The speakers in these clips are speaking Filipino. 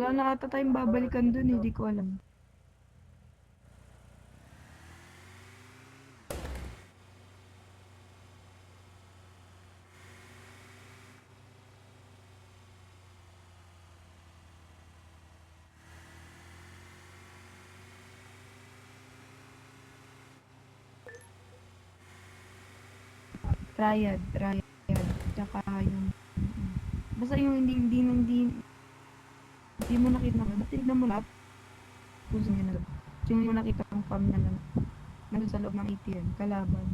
Wala na ata tayong babalikan dun, hindi ko alam. Triad. Tsaka yung, basta yung hindi mo nakita ba? Tignan mo lahat. Kung saan yun na. Yung mo nakita ang farm na lang. Nandun sa loob ng ATM. Kalaban.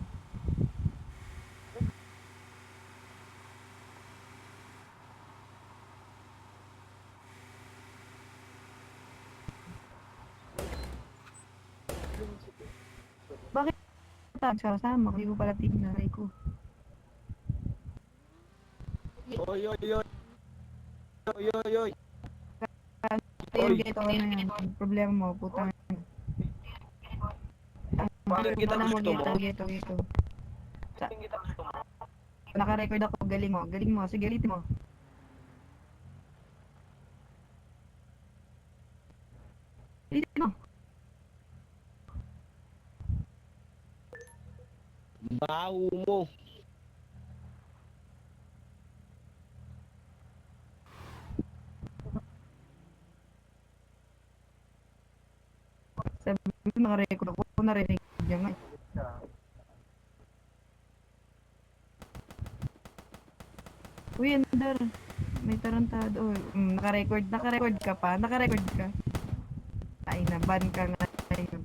Bakit tayo sasama? Hindi ko pala tignan. Ay ko. Oy, oy, oy. Oy, oy, oy. Ayun, Oy. ganito na yan. Problema mo, putang. Bakit kita Ano mo, gusto mo? gito. Sa, naka-record ako. Galing mo. Sige, ulitin mo. Ulitin mo. Baho mo. Sabi ko, naka-record ako. Narinig niya nga. Uy, Andar. May tarantado. Naka-record ka pa. Naka-record ka. Ay, na-ban ka nga. Ayun.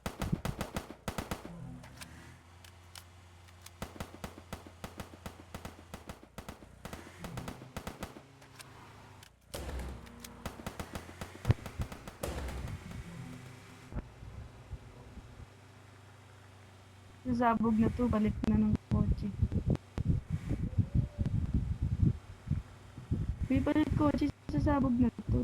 Sasabog na to. Palit na ng kotse. Uy, palit kotse. Sasabog na to.